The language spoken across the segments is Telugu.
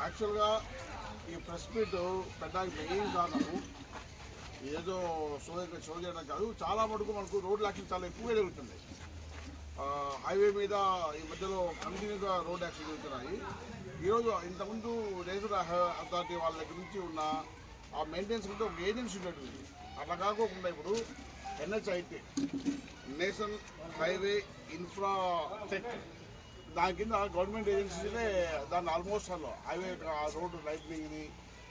యాక్చువల్గా ఈ ప్రెస్ మీట్ పెట్టడానికి మెయిన్ కారణము ఏదో షో చేయడం కాదు. చాలా మటుకు మనకు రోడ్లు యాక్సిడెంట్ చాలా ఎక్కువగా జరుగుతుంది. హైవే మీద ఈ మధ్యలో కంటిన్యూగా రోడ్ యాక్సిడెంట్ జరుగుతున్నాయి. ఈరోజు ఇంతకుముందు నేషనల్ అథారిటీ వాళ్ళ దగ్గర నుంచి ఉన్న ఆ మెయింటెనెన్స్ కంటే ఒక ఏజెన్సీ ఉన్నట్టుంది. అట్లా కాకోకుండా ఇప్పుడు NHIT నేషనల్ హైవే ఇన్ఫ్రాటెక్ దాని కింద గవర్నమెంట్ ఏజెన్సీలే దాన్ని ఆల్మోస్ట్ హైవే రోడ్డు లైట్నింగ్ని,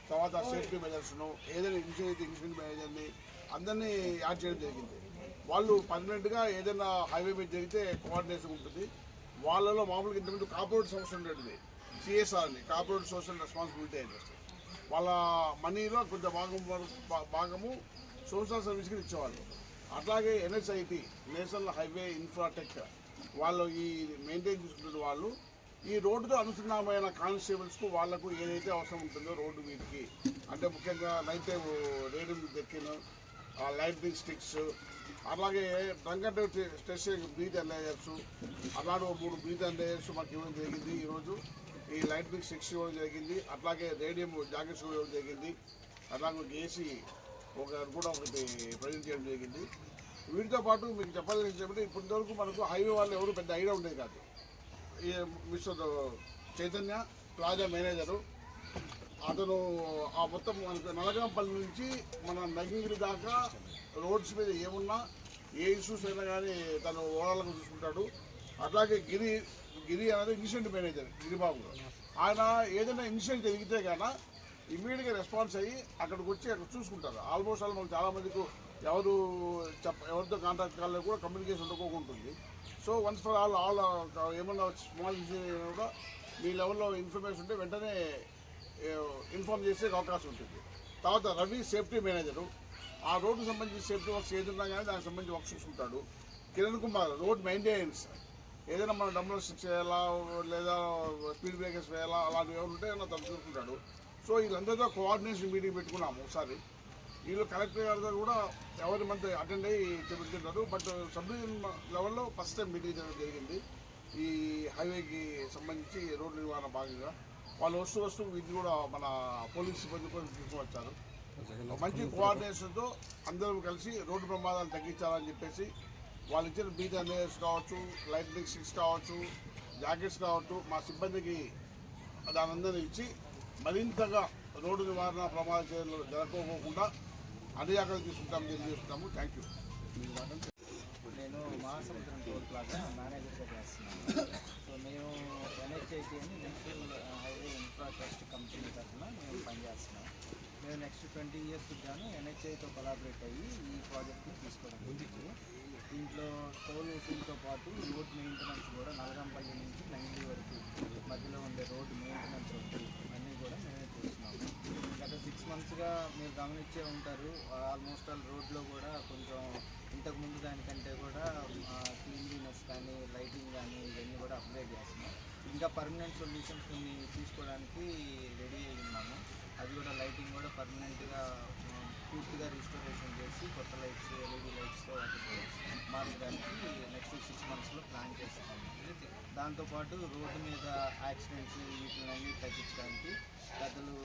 తర్వాత సేఫ్టీ మెజర్స్ను, ఏదైనా ఇన్సిడెంట్ మేనేజర్ని అందరినీ యాడ్ చేయడం జరిగింది. వాళ్ళు పర్మనెంట్గా ఏదైనా హైవే మీద జరిగితే కోఆర్డినేషన్ ఉంటుంది. వాళ్ళలో మామూలుగా ఇంతకుముందు కార్పొరేట్ సంస్థ ఉండేది CSR అని, కార్పొరేట్ సోషల్ రెస్పాన్సిబిలిటీ ఏజెన్సీ. వాళ్ళ మనీలో కొంత భాగము సోషల్ సర్వీస్కి ఇచ్చేవాళ్ళు. అట్లాగే NHIT నేషనల్ హైవే ఇన్ఫ్రాటెక్ వాళ్ళు ఈ మెయింటైన్ చేసుకుంటున్న వాళ్ళు ఈ రోడ్డుతో అనుసంధానమైన కానిస్టేబుల్స్కు వాళ్లకు ఏదైతే అవసరం ఉంటుందో రోడ్డు వీటికి, అంటే ముఖ్యంగా నైట్ టైం రేడియం దక్కిన లైటింగ్ స్టిక్స్, అలాగే drunk and drive stress breath analysers, అలాగే 3 బ్రీత్ అనలైజర్స్ మాకు ఇవ్వడం జరిగింది. ఈరోజు ఈ లైటింగ్ స్టిక్స్ ఇవ్వడం జరిగింది. అట్లాగే రేడియం జాకెట్స్ ఇవ్వడం జరిగింది. అట్లాగే AC కూడా ఒకటి ప్రజెంట్ చేయడం జరిగింది. వీటితో పాటు మీకు చెప్పాలని చెప్పంటే ఇప్పటివరకు మనకు హైవే వాళ్ళు ఎవరు పెద్ద ఐడియా ఉండేది కాదు. ఈ మిస్టర్ చైతన్య ప్లాజా మేనేజరు, అతను ఆ మొత్తం మనకు నలగంపల్లి నుంచి మన నగిగిరి దాకా రోడ్స్ మీద ఏమున్నా ఏ ఇష్యూస్ అయినా కానీ తను ఓవరాల్గా చూసుకుంటాడు. అట్లాగే గిరి అనేది ఇన్సిడెంట్ మేనేజర్ గిరిబాబు. ఆయన ఏదైనా ఇన్సిడెంట్ జరిగితే కానీ ఇమ్మీడియట్గా రెస్పాన్స్ అయ్యి అక్కడికి వచ్చి అక్కడ చూసుకుంటారు. ఆల్మోస్ట్ మనకు చాలామందికి ఎవరితో కాంటాక్ట్ కాలేదు కూడా కమ్యూనికేషన్ ఉండకోకుంటుంది. సో వన్స్ ఫర్ ఆల్ ఏమన్నా స్మాల్ ఇష్యూ కూడా మీ లెవెల్లో ఇన్ఫర్మేషన్ ఉంటే వెంటనే ఇన్ఫార్మ్ చేసే అవకాశం ఉంటుంది. తర్వాత రవి సేఫ్టీ మేనేజరు, ఆ రోడ్డుకు సంబంధించి సేఫ్టీ వర్క్స్ ఏదున్నా కానీ దానికి సంబంధించి వర్క్ చూసుకుంటాడు. కిరణ్ కుమార్ రోడ్ మెయింటెనెన్స్, ఏదైనా మనం డబ్బులు స్టిక్ చేయాలా లేదా స్పీడ్ బ్రేకర్స్ వేయాలా అలాంటివి ఎవరు ఉంటే తను చూసుకుంటాడు. సో వీళ్ళందరితో కోఆర్డినేషన్ మీటింగ్ పెట్టుకున్నాము ఒకసారి. వీళ్ళు కలెక్టర్ గారితో కూడా ఎవరి మంత్ అటెండ్ అయ్యి చెబుతుంటారు. బట్ సబ్ డివిజన్ లెవెల్లో ఫస్ట్ టైం మీటింగ్ జరిగింది ఈ హైవేకి సంబంధించి రోడ్డు నిర్వహణ భాగంగా. వాళ్ళు వస్తూ ఇది కూడా మన పోలీస్ సిబ్బంది కూడా తీసుకువచ్చారు. మంచి కోఆర్డినేషన్తో అందరూ కలిసి రోడ్డు ప్రమాదాలు తగ్గించాలని చెప్పేసి వాళ్ళు ఇచ్చిన బ్రీత్ అనలైజర్స్ కావచ్చు, లైటింగ్ స్టిక్స్ కావచ్చు, జాకెట్స్ కావచ్చు, మా సిబ్బందికి దాని అందరినీ ఇచ్చి మరింతగా రోడ్డు నివారణ ప్రమాద చర్యలు జరగకోకుండా అన్ని జాగ్రత్తలు తీసుకుంటామని తెలియజేస్తున్నాము. Thank you. నేను మహాసముద్రం టోల్ ప్లాజా మేనేజర్గా చేస్తున్నాను. సో మేము NHIT అని national highway infra trust company తరఫున మేము పనిచేస్తున్నాం. మేము నెక్స్ట్ 20 years గాను NHIతో కొలాబరేట్ అయ్యి ఈ ప్రాజెక్ట్ని తీసుకోవడం జరిగింది. దీంట్లో టోల్ వసూలుతో పాటు రోడ్ మెయింటెనెన్స్ కూడా నలగంపల్లి నుంచి నంగిలి వరకు మధ్యలో ఉండే రోడ్డు మెయింటెనెన్స్ వరకు అన్నీ కూడా మేమే చూస్తున్నాము. గత 6 monthsగా మీరు గమనించే ఉంటారు, ఆల్మోస్ట్ ఆల్ రోడ్లో కూడా కొంచెం ఇంతకుముందు దానికంటే కూడా క్లీన్లీనెస్ కానీ లైటింగ్ కానీ ఇవన్నీ కూడా అప్గ్రేడ్ చేస్తున్నాం. ఇంకా పర్మనెంట్ సొల్యూషన్స్ కొన్ని తీసుకోవడానికి రెడీ అయి ఉన్నాము. అది కూడా లైటింగ్ కూడా పర్మనెంట్గా పూర్తిగా రిస్టోరేషన్ చేసి కొత్త లైట్స్ LED లైట్స్తో వాటికి మార్చడానికి నెక్స్ట్ 6 monthsలో ప్లాన్ చేస్తాము. దాంతోపాటు రోడ్డు మీద యాక్సిడెంట్స్ వీటిని తగ్గించడానికి పెద్దలు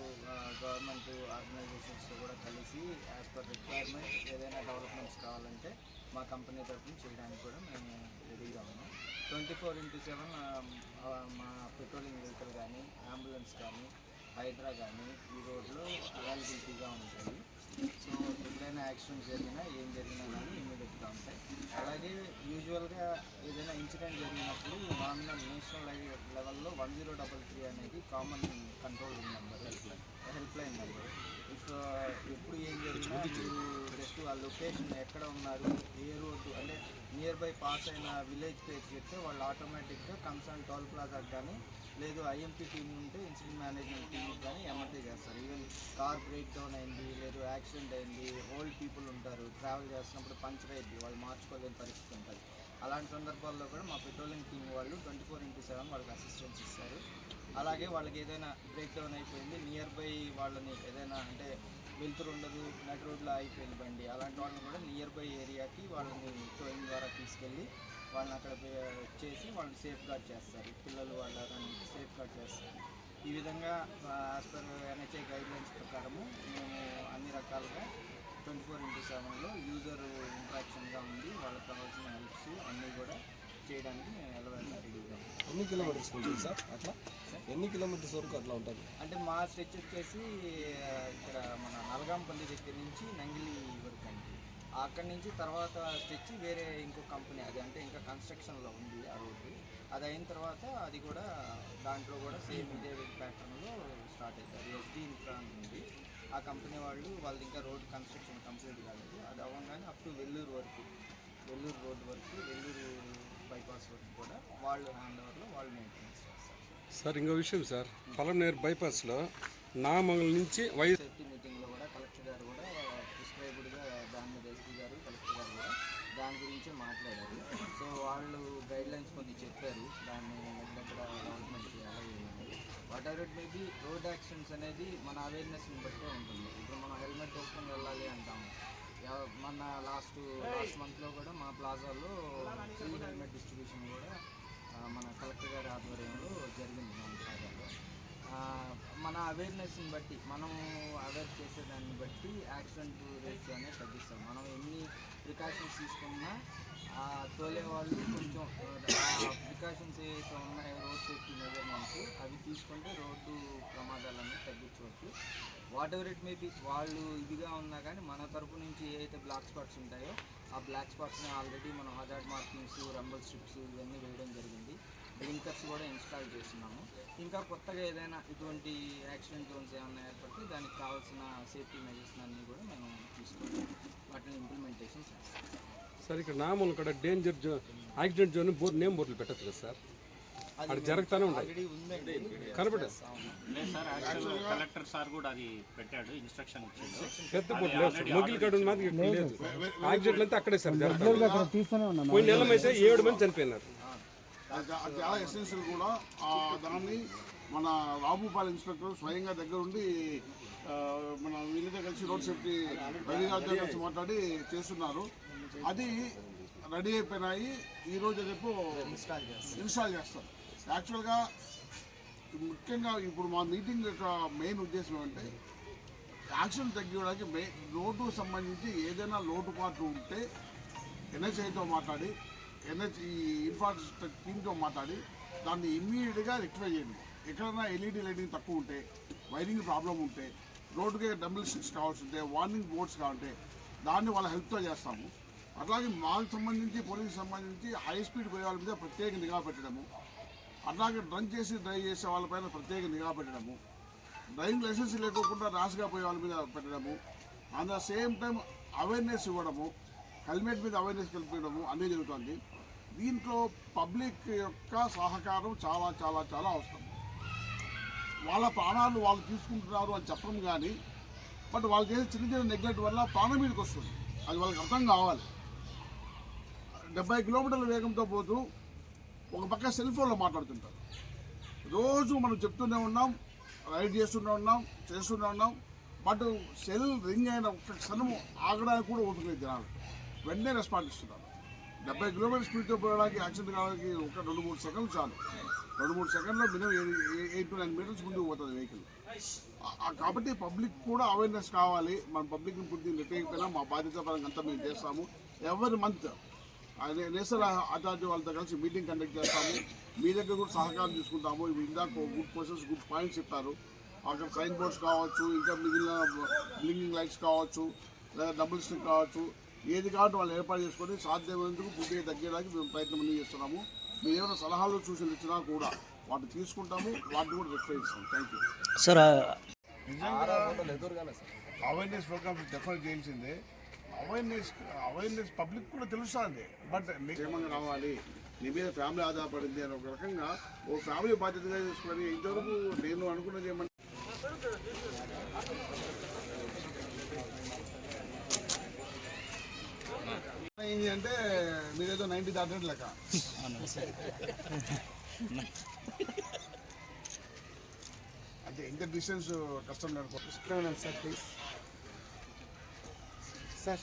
గవర్నమెంట్ ఆర్గనైజేషన్స్తో కూడా కలిసి యాజ్ పర్ రిక్వైర్మెంట్ ఏదైనా డెవలప్మెంట్స్ కావాలంటే మా కంపెనీ తరఫున చేయడానికి కూడా మేము రెడీగా ఉన్నాం. 24/7 మా పెట్రోలింగ్ వెహికల్ కానీ అంబులెన్స్ కానీ హైడ్రా కానీ ఈ రోడ్లో అవైలబిలిటీగా ఉంటాయి. సో ఎప్పుడైనా యాక్సిడెంట్ జరిగినా ఏం జరిగినా కానీ ఇమ్మీడియట్గా ఉంటాయి. అలాగే యూజువల్గా ఏదైనా ఇన్సిడెంట్ జరిగినప్పుడు నామినల్ నేషనల్ లెవెల్లో 1033 అనేది common control number, help line number. If ఎప్పుడు ఏం జరిగినా మీరు జస్ట్ ఆ లొకేషన్ ఎక్కడ ఉన్నారు, ఏ రోడ్డు అంటే నియర్ బై పాస్ అయిన విలేజ్ పేరు చెప్తే వాళ్ళు ఆటోమేటిక్గా కన్సర్న్ టోల్ ప్లాజాకి కానీ లేదు IMP టీమ్ ఉంటే ఇన్సిడెంట్ మేనేజ్మెంట్ టీమ్కి కానీ ఎమర్జీ చేస్తారు. ఈవెన్ కార్ బ్రేక్ డౌన్ అయింది, లేదు యాక్సిడెంట్ అయింది, ఓల్డ్ పీపుల్ ఉంటారు, ట్రావెల్ చేస్తున్నప్పుడు పంచర్ అయింది, వాళ్ళు మార్చుకోలేని పరిస్థితి ఉంటుంది. అలాంటి సందర్భాల్లో కూడా మా పెట్రోలింగ్ టీం వాళ్ళు 24/7 వాళ్ళకి అసిస్టెన్స్ ఇస్తారు. అలాగే వాళ్ళకి ఏదైనా బ్రేక్ డౌన్ అయిపోయింది, నియర్ బై వాళ్ళని ఏదైనా అంటే వెళ్తురు ఉండదు, నడి రోడ్లో అయిపోయింది బండి, అలాంటి వాళ్ళని కూడా నియర్ బై ఏరియాకి వాళ్ళని టోయింగ్ ద్వారా తీసుకెళ్ళి వాళ్ళని అక్కడ చేసి వాళ్ళని సేఫ్ గార్డ్ చేస్తారు, పిల్లలు వాళ్ళని సేఫ్ గార్డ్ చేస్తారు. ఈ విధంగా యాజ్ పర్ ఎన్హెచ్ఐ గైడ్లైన్స్ ప్రకారము మేము అన్ని రకాలుగా 24/7లో యూజర్ ఇంట్రాక్షన్గా ఉండి వాళ్ళకి కావాల్సిన హెల్ప్స్ అన్నీ కూడా చేయడానికి మేము వెళ్ళడానికి రెడీగా ఉంటాం. ఎన్ని కిలోమీటర్స్ ఉంటుంది సార్ అట్లా? ఎన్ని కిలోమీటర్స్ వరకు అట్లా ఉంటుంది? అంటే మా స్ట్రెచ్ వచ్చేసి ఇక్కడ మన నలగాంపల్లి దగ్గర నుంచి నంగిలి వరకు అండి. అక్కడి నుంచి తర్వాత స్ట్రెచ్ వేరే ఇంకో కంపెనీ, అది అంటే ఇంకా కన్స్ట్రక్షన్లో ఉంది ఆ రోడ్డు. అది అయిన తర్వాత అది కూడా దాంట్లో కూడా సేమ్ ఇదే ప్యాటర్న్లో స్టార్ట్ అవుతుంది. ఎస్డి ఇన్ఫ్రా ఉంది ఆ కంపెనీ వాళ్ళది ఇంకా రోడ్ కన్స్ట్రక్షన్ కంప్లీట్ కాలేదు. అది అవ్వగానే అప్ టు వెల్లూరు రోడ్ వరకు వెల్లూరు బైపాస్ వరకు కూడా వాళ్ళు హ్యాండ్ ఓవర్లో వాళ్ళు మెయింటెనెన్స్ చేస్తారు. సార్ ఇంకో విషయం సార్, పలమనేరు బైపాస్లో నామంగల్ నుంచి సేఫ్టీ మీటింగ్లో కూడా కలెక్టర్ గారు కూడా ప్రిస్క్రైబ్డ్గా దాని మీద ఎస్పీ గారు కలెక్టర్ గారు కూడా దాని గురించే మాట్లాడారు. సో వాళ్ళు గైడ్లైన్స్ కొన్ని చెప్పారు, దాన్ని ఎక్కడ డెవలప్మెంట్ చేయాలి ఏమనేది. Whatever it maybe road accidents అనేది మన అవేర్నెస్ని బట్టే ఉంటుంది. ఇప్పుడు మనం హెల్మెట్ వేసుకొని వెళ్ళాలి అంటాము. మన లాస్ట్ మంత్లో కూడా మా ప్లాజాలో ఫ్రీ హెల్మెట్ డిస్ట్రిబ్యూషన్ కూడా మన కలెక్టర్ గారి ఆధ్వర్యంలో జరిగింది మన ప్లాజాలో. మన అవేర్నెస్ని బట్టి మనము అవేర్ చేసేదాన్ని బట్టి యాక్సిడెంట్ రేట్స్ అనేది తగ్గిస్తాం. మనం ఎన్ని ప్రికాషన్స్ తీసుకున్నా తోలే వాళ్ళు కొంచెం ప్రికాషన్స్ ఏవైతే ఉన్నాయో రోడ్ సేఫ్టీ మెజర్మెంట్స్ అవి తీసుకుంటే రోడ్డు ప్రమాదాలన్నీ తగ్గించవచ్చు. వాట్ ఎవర్ ఇట్ మేబీ వాళ్ళు ఇదిగా ఉన్నా కానీ మన తరపు నుంచి ఏవైతే బ్లాక్ స్పాట్స్ ఉంటాయో ఆ బ్లాక్ స్పాట్స్ని ఆల్రెడీ మనం హజార్డ్ మార్కింగ్స్, రంబల్ స్ట్రిప్స్ ఇవన్నీ వేయడం జరిగింది. బ్లింకర్స్ కూడా ఇన్స్టాల్ చేస్తున్నాము. ఇంకా కొత్తగా ఏదైనా ఇటువంటి యాక్సిడెంట్ జోన్స్ ఏమైనా ఏర్పడితే దానికి కావాల్సిన సేఫ్టీ మెజర్స్ అన్నీ కూడా మనం తీసుకొని వాటిని ఇంప్లిమెంటేషన్ చేస్తాం. సార్ ఇక్కడ నామూలు ఇక్కడ danger zone, accident zone name బోర్డులు పెట్టచ్చు కదా సార్? అది జరుగుతూనే ఉంటాయి కనపడదు సార్. యాక్చువల్ కలెక్టర్ సార్ కూడా అది పెట్టాడు, ఇన్స్ట్రక్షన్ ఇచ్చాడు. పెద్ద బోర్డు లేదు సార్, మొగిలి కాడ ఉన్నది లేదు. యాక్సిడెంట్లు అంతా అక్కడే సార్ జరుగుతుంది. పోయిన నెల అయితే 7 మంది చనిపోయినారు. అది చాలా ఎసెన్షియల్ కూడా. దాన్ని మన రాబుపాలెం ఇన్స్పెక్టర్ స్వయంగా దగ్గర ఉండి మన వీళ్ళతో కలిసి రోడ్ సేఫ్టీ రవి గారితో కలిసి మాట్లాడి చేస్తున్నారు. అది రెడీ అయిపోయినాయి. ఈరోజు రేపు ఇన్స్టాల్ చేస్తారు. యాక్చువల్గా ముఖ్యంగా ఇప్పుడు మా మీటింగ్ యొక్క మెయిన్ ఉద్దేశం ఏమంటే యాక్సిడెంట్ తగ్గించడానికి రోడ్డుకు సంబంధించి ఏదైనా లోటుపాట్లు ఉంటే ఎన్హెచ్ఐతో మాట్లాడి ఈ ఇన్ఫ్రాస్ట్రక్చర్ టీమ్తో మాట్లాడి దాన్ని ఇమ్మీడియట్గా రెక్టిఫై చేయండి. ఎక్కడైనా ఎల్ఈడి లైటింగ్ తక్కువ ఉంటే, వైరింగ్ ప్రాబ్లం ఉంటే, రోడ్డుకి డబుల్ స్టిక్స్ కావాల్సి ఉంటే, వార్నింగ్ బోర్డ్స్ కావాలంటే దాన్ని వాళ్ళ హెల్ప్తో చేస్తాము. అట్లాగే మాకు సంబంధించి పోలీసుకి సంబంధించి హై స్పీడ్ పోయే వాళ్ళ మీద ప్రత్యేక నిఘా పెట్టడము, అట్లాగే డ్రంక్ చేసి డ్రైవ్ చేసే వాళ్ళపైన ప్రత్యేక నిఘా పెట్టడము, డ్రైవింగ్ లైసెన్స్ లేకోకుండా ర్యాష్గా పోయే వాళ్ళ మీద పెట్టడము, at the same time awareness ఇవ్వడము, హెల్మెట్ మీద అవేర్నెస్ కల్పించడము అన్నీ జరుగుతుంది. దీంట్లో పబ్లిక్ యొక్క సహకారం చాలా చాలా చాలా అవసరం. వాళ్ళ ప్రాణాలు వాళ్ళు తీసుకుంటున్నారు అని చెప్పడం కానీ, బట్ వాళ్ళు చేసే చిన్న చిన్న నెగ్లెక్ట్ వల్ల ప్రాణం మీదకి వస్తుంది. అది వాళ్ళకి అర్థం కావాలి. 70 కిలోమీటర్ల వేగంతో పోతూ ఒక పక్క సెల్ ఫోన్లో మాట్లాడుతుంటారు. రోజు మనం చెప్తూనే ఉన్నాం, రైడ్ చేస్తూనే ఉన్నాం, బట్ సెల్ రింగ్ అయిన ఒక్క క్షణం ఆగడానికి కూడా ఓపిక జనాలు వెంటనే రెస్పాండ్ ఇస్తున్నారు. 70 కిలోమీటర్ స్పీడ్తో పోయడానికి యాక్సిడెంట్ కావడానికి ఒక 2-3 సెకండ్లు చాలు. 2-3 సెకండ్లో మినిమం 8 to 9 మీటర్స్ ముందుకు పోతుంది వెహికల్. కాబట్టి పబ్లిక్ కూడా అవేర్నెస్ కావాలి. మన పబ్లిక్ని పూర్తి నెట్టకపోయినా మా బాధ్యత పరంగా అంతా మేము చేస్తాము. ఎవరి మంత్ నేషనల్ అథారిటీ వాళ్ళతో కలిసి మీటింగ్ కండక్ట్ చేస్తాము. మీ దగ్గర కూడా సహకారం తీసుకుంటాము. ఇందాక గుడ్ క్వశ్చన్స్, గుడ్ పాయింట్స్ చెప్పారు. అక్కడ సైన్ బోర్డ్స్ కావచ్చు, ఇంకా మిగిలిన బ్లింకింగ్ లైట్స్ కావచ్చు, లేదా డబుల్ స్టిక్ కావచ్చు, ఏది కాబట్టి వాళ్ళు ఏర్పాటు చేసుకొని సాధ్యమైనందుకు పూర్తిగా తగ్గడానికి మేము ప్రయత్నం అన్నీ చేస్తున్నాము. మీరు ఏమైనా సలహాలు సూచనలు ఇచ్చినా కూడా వాటిని తీసుకుంటాము, వాటిని కూడా రెక్టిఫై చేస్తాము. Thank you sir. Awareness programmes defer చేయాల్సిందే. అవేర్నెస్ పబ్లిక్ కూడా తెలుస్తుంది. బట్ క్షేమంగా రావాలి, నీ మీద ఫ్యామిలీ ఆధారపడింది అని ఒక రకంగా ఓ ఫ్యామిలీ బాధ్యతగా తీసుకొని ఇంతవరకు నేను అనుకున్నది ఏమంటే ఏంటి అంటే మీరేదో 90 దాటినట్టు లెక్క. అంటే ఎంత డిస్టెన్స్ కష్టం నడుపుకోవాలి సార్ ప్లీజ్ సార్.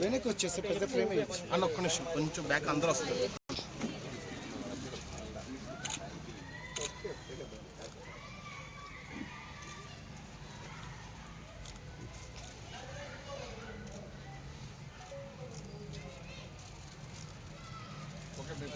వెనక్కి వచ్చేస్తే పెద్ద ఫ్రేమ్ అన్న ఒక్క నిమిషం కొంచెం బ్యాక్ అందరూ వస్తారు. ఓకే, మీ